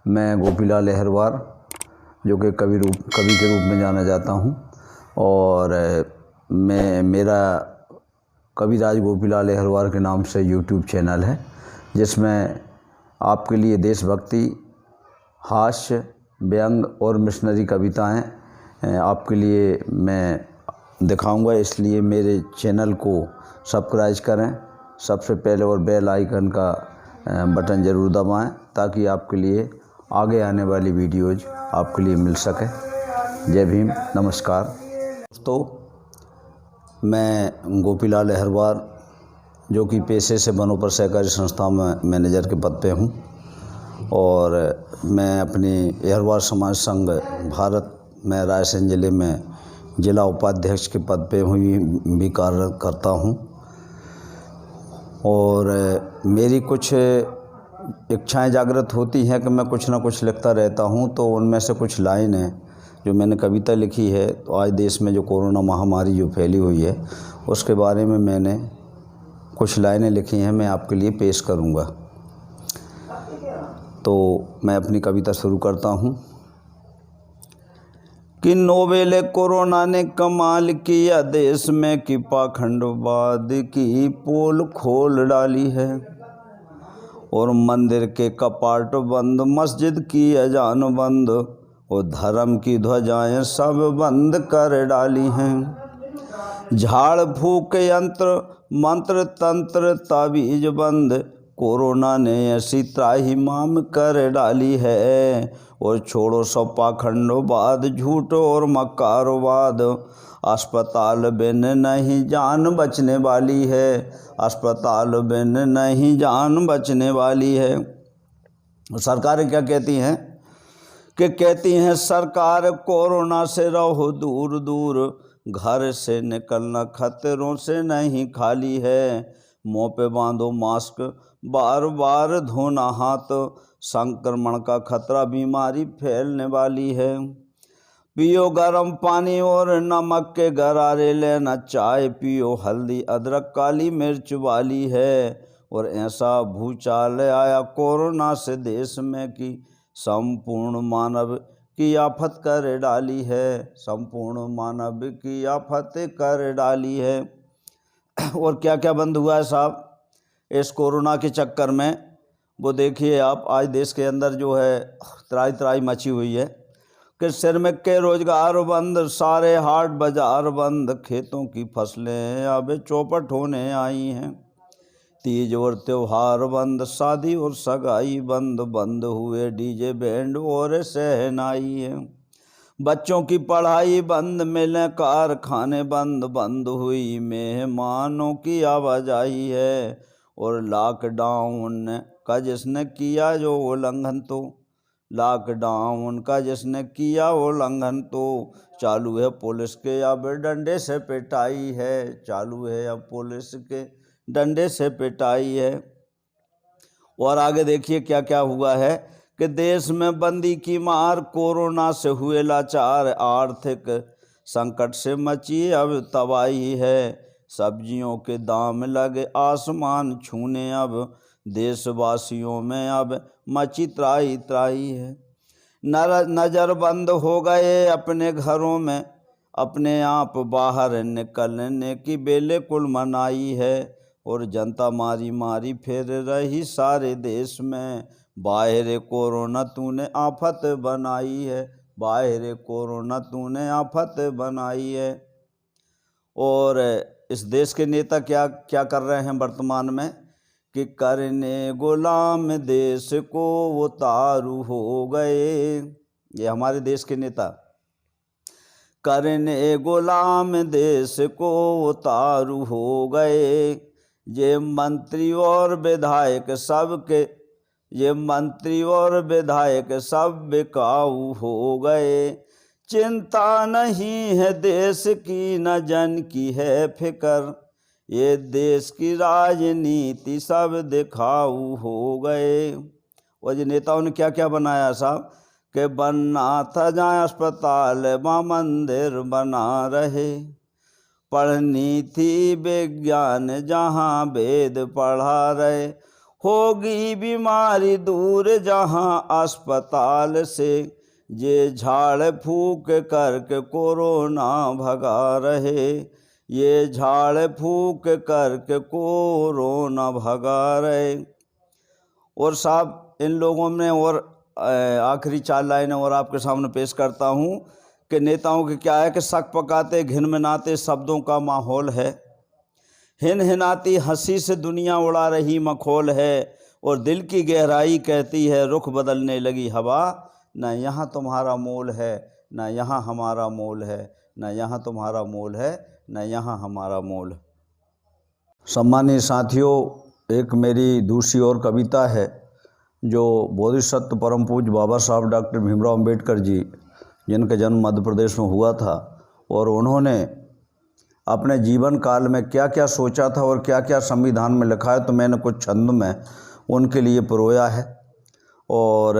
मैं गोपीलाल अहिरवार, जो कि कवि के रूप में जाना जाता हूँ, और मेरा कविराज गोपीलाल अहिरवार के नाम से यूट्यूब चैनल है, जिसमें आपके लिए देशभक्ति, हास्य, व्यंग और मिशनरी कविताएं आपके लिए मैं दिखाऊंगा। इसलिए मेरे चैनल को सब्सक्राइब करें सबसे पहले और बेल आइकन का बटन ज़रूर दबाएं, ताकि आपके लिए आगे आने वाली वीडियोज़ आपके लिए मिल सके। जय भीम, नमस्कार। दोस्तों, मैं गोपीलाल अहिरवार, जो कि पेशे से बनोपर सहकारी संस्था में मैनेजर के पद पे हूँ, और मैं अपनी अहिरवार समाज संघ भारत में रायसेन ज़िले में जिला उपाध्यक्ष के पद पे भी कार्य करता हूँ। और मेरी कुछ इच्छाएं जागृत होती हैं कि मैं कुछ ना कुछ लिखता रहता हूँ, तो उनमें से कुछ लाइन है जो मैंने कविता लिखी है। तो आज देश में जो कोरोना महामारी जो फैली हुई है, उसके बारे में मैंने कुछ लाइनें लिखी हैं, मैं आपके लिए पेश करूँगा। तो मैं अपनी कविता शुरू करता हूँ कि नोवेल कोरोना ने कमाल किया देश में, कि पाखंडवाद की पोल खोल डाली है, और मंदिर के कपाट बंद, मस्जिद की अजान बंद, और धर्म की ध्वजाएं सब बंद कर डाली हैं। झाड़ फूक यंत्र मंत्र तंत्र ताबीज बंद, कोरोना ने ऐसी त्राहिमाम कर डाली है। और छोड़ो सब पाखंडवाद, झूठ और मक्कारवाद, अस्पताल बिन नहीं जान बचने वाली है, अस्पताल बिन नहीं जान बचने वाली है। सरकारें क्या कहती हैं कि कहती हैं सरकार, कोरोना से रहो दूर दूर, घर से निकलना खतरों से नहीं खाली है। मुँह पे बांधो मास्क, बार बार धोना हाथ, संक्रमण का खतरा बीमारी फैलने वाली है। पियो गर्म पानी और नमक के गरारे लेना, चाय पियो हल्दी अदरक काली मिर्च वाली है। और ऐसा भूचाल आया कोरोना से देश में कि संपूर्ण मानव की आफत कर डाली है, संपूर्ण मानव की आफत कर डाली है। और क्या क्या बंद हुआ है साहब इस कोरोना के चक्कर में, वो देखिए आप। आज देश के अंदर जो है त्राही त्राही मची हुई है कि श्रमिक के रोजगार बंद, सारे हाट बाजार बंद, खेतों की फसलें अब चौपट होने आई हैं। तीज और त्योहार बंद, शादी और सगाई बंद, बंद हुए डीजे बैंड और शहनाई है। बच्चों की पढ़ाई बंद, मिलें कारखाने बंद, बंद हुई मेहमानों की आवाजाही है। और लॉकडाउन का जिसने किया जो उल्लंघन, तो लॉकडाउन का जिसने किया उल्लंघन, तो चालू है पुलिस के अब डंडे से पिटाई है, चालू है अब पुलिस के डंडे से पिटाई है। और आगे देखिए क्या क्या हुआ है कि देश में बंदी की मार, कोरोना से हुए लाचार, आर्थिक संकट से मची अब तबाही है। सब्जियों के दाम लगे आसमान छूने, अब देशवासियों में अब मची त्राही त्राही है। नजर बंद हो गए अपने घरों में, अपने आप बाहर निकलने की बिल्कुल मनाही है। और जनता मारी मारी फिर रही सारे देश में, बाहर कोरोना तूने आफत बनाई है, बाहर कोरोना तूने आफत बनाई है। और इस देश के नेता क्या क्या कर रहे हैं वर्तमान में कि करने गुलाम देश को वो तारू हो गए। ये हमारे देश के नेता करने गुलाम देश को वो तारू हो गए। ये मंत्री और विधायक सबके, ये मंत्री और विधायक सब बिकाऊ हो गए। चिंता नहीं है देश की न जन की है फिकर, ये देश की राजनीति सब दिखाऊ हो गए। और ये नेताओं ने क्या क्या बनाया साहब कि बनना था जहाँ अस्पताल वहाँ मंदिर बना रहे, पढ़नी थी विज्ञान जहाँ वेद पढ़ा रहे, होगी बीमारी दूर जहाँ अस्पताल से, ये झाड़ फूक करके कोरोना भगा रहे, ये झाड़ फूक करके कोरोना भगा रहे। और साहब इन लोगों ने और आखिरी 4 लाइनें और आपके सामने पेश करता हूँ कि नेताओं के क्या है कि शक पकाते घिन मिनाते शब्दों का माहौल है, हिन हिनाती हंसी से दुनिया उड़ा रही मखौल है, और दिल की गहराई कहती है रुख बदलने लगी हवा, न यहाँ तुम्हारा मोल है न यहाँ हमारा मोल है, न यहाँ तुम्हारा मोल है न यहाँ हमारा मोल। सम्मानित साथियों, एक मेरी दूसरी और कविता है जो बोधिसत्व परम पूज्य बाबा साहब डॉक्टर भीमराव अम्बेडकर जी, जिनका जन्म मध्य प्रदेश में हुआ था, और उन्होंने अपने जीवन काल में क्या क्या सोचा था और क्या क्या संविधान में लिखा है, तो मैंने कुछ छंद में उनके लिए परोया है। और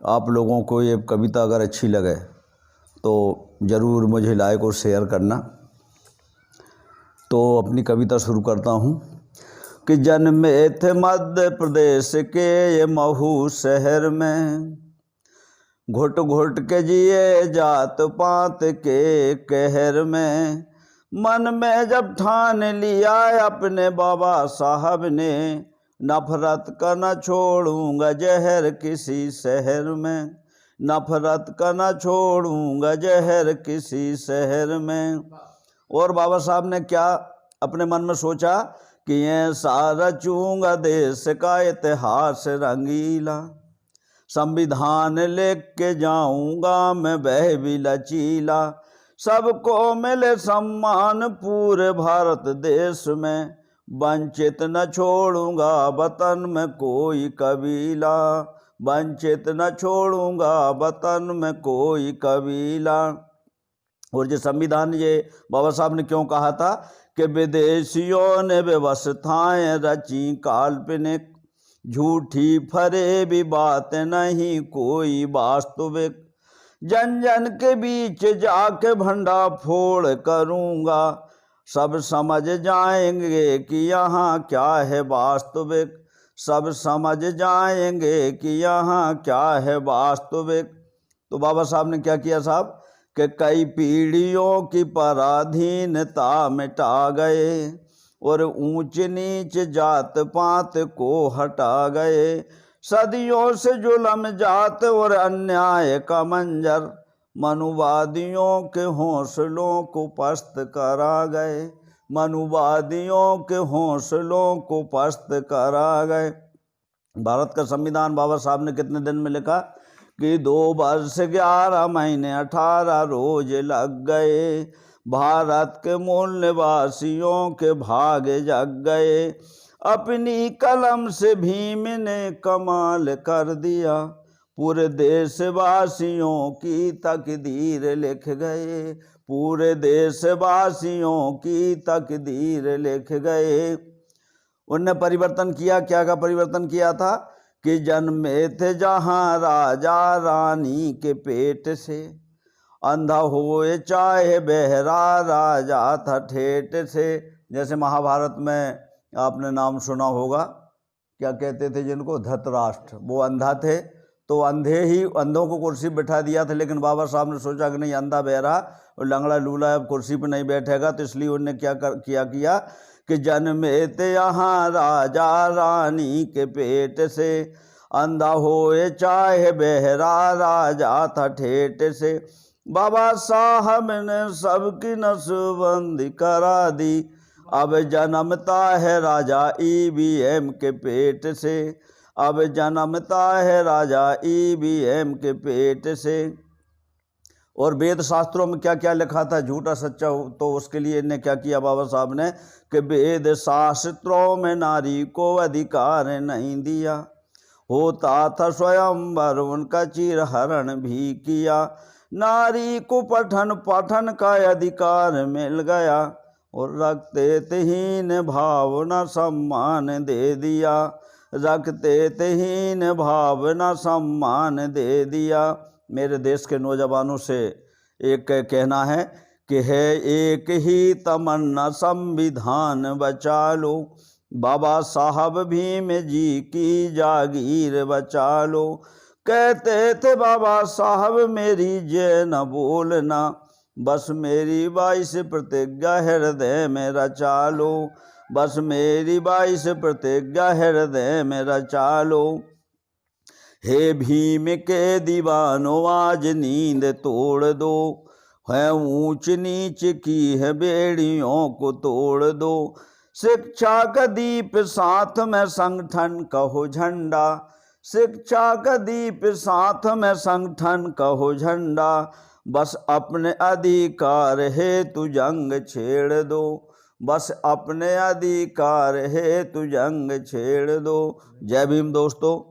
आप लोगों को ये कविता अगर अच्छी लगे तो ज़रूर मुझे लाइक और शेयर करना। तो अपनी कविता शुरू करता हूँ कि जन्मे थे मध्य प्रदेश के ये महू शहर में, घुट घुट के जिए जात पात के कहर में, मन में जब ठान लिया अपने बाबा साहब ने, नफरत का न छोड़ूंगा जहर किसी शहर में, नफरत का न छोड़ूंगा जहर किसी शहर में। और बाबा साहब ने क्या अपने मन में सोचा कि ये सारा रचूंगा देश का इतिहास रंगीला, संविधान लेके के जाऊंगा मैं वह भी लचीला, सबको मिले सम्मान पूरे भारत देश में, वंचित न छोड़ूंगा वतन में कोई कबीला, वंचित न छोड़ूंगा वतन में कोई कबीला। और ये संविधान ये बाबा साहब ने क्यों कहा था कि विदेशियों ने व्यवस्थाएं रची काल्पनिक, झूठी फरे भी बात नहीं कोई वास्तविक, जन जन के बीच जाके भंडा फोड़ करूँगा, सब समझ जाएंगे कि यहाँ क्या है वास्तविक, सब समझ जाएंगे कि यहाँ क्या है वास्तविक। तो बाबा साहब ने क्या किया साहब कि कई पीढ़ियों की पराधीनता मिटा गए, और ऊंच नीच जात पात को हटा गए, सदियों से जुल्म जात और अन्याय का मंजर, मनुवादियों के हौसलों को पस्त करा गए, मनुवादियों के हौसलों को पस्त करा गए। भारत का संविधान बाबा साहब ने कितने दिन में लिखा कि 2 वर्ष 11 महीने 18 रोज लग गए, भारत के मूल निवासियों के भाग जग गए, अपनी कलम से भीम ने कमाल कर दिया, पूरे देशवासियों की तकदीर लिख गए, पूरे देशवासियों की तकदीर लिख गए। उनने परिवर्तन किया, क्या का परिवर्तन किया था कि जन्मे थे जहाँ राजा रानी के पेट से, अंधा होए चाहे बहरा राजा था ठेठ से। जैसे महाभारत में आपने नाम सुना होगा, क्या कहते थे जिनको, धृतराष्ट्र, वो अंधा थे, तो अंधों को कुर्सी बिठा दिया था, लेकिन बाबा साहब ने सोचा कि नहीं, अंधा बहरा और लंगड़ा लूला अब कुर्सी पर नहीं बैठेगा, तो इसलिए उन्होंने किया कि जन्मे थे यहाँ राजा रानी के पेट से, अंधा होए चाहे बहरा राजा था ठेठ से, बाबा साहब ने सबकी नसबंदी करा दी, अब जन्मता है राजा ईवीएम के पेट से, अब जन्मता है राजा ईवीएम के पेट से। और वेद शास्त्रों में क्या क्या लिखा था झूठा सच्चा हो, तो उसके लिए इन्हें क्या किया बाबा साहब ने कि वेद शास्त्रों में नारी को अधिकार नहीं दिया, होता था स्वयंवर उनका चिरहरण भी किया, नारी को पठन का अधिकार मिल गया, और रखते तहीन भावना सम्मान दे दिया, रखते तहीन भावना सम्मान दे दिया। मेरे देश के नौजवानों से एक कहना है कि है एक ही तमन्ना संविधान बचा लो, बाबा साहब भीम जी की जागीर बचा लो। कहते थे बाबा साहब मेरी जय न बोलना, बस मेरी 22 प्रतिज्ञा हृदय में रचा लो। बस मेरी 22 प्रतिज्ञा हृदय में रचा लो। हे भीम के दीवानों आज नींद तोड़ दो, है ऊंच नीच की है बेड़ियों को तोड़ दो। शिक्षा का दीप साथ में संगठन कहो झंडा, शिक्षा का दीप साथ में संगठन कहो झंडा। बस अपने अधिकार हेतु जंग छेड़ दो, बस अपने अधिकार हेतु जंग छेड़ दो। जय भीम दोस्तों।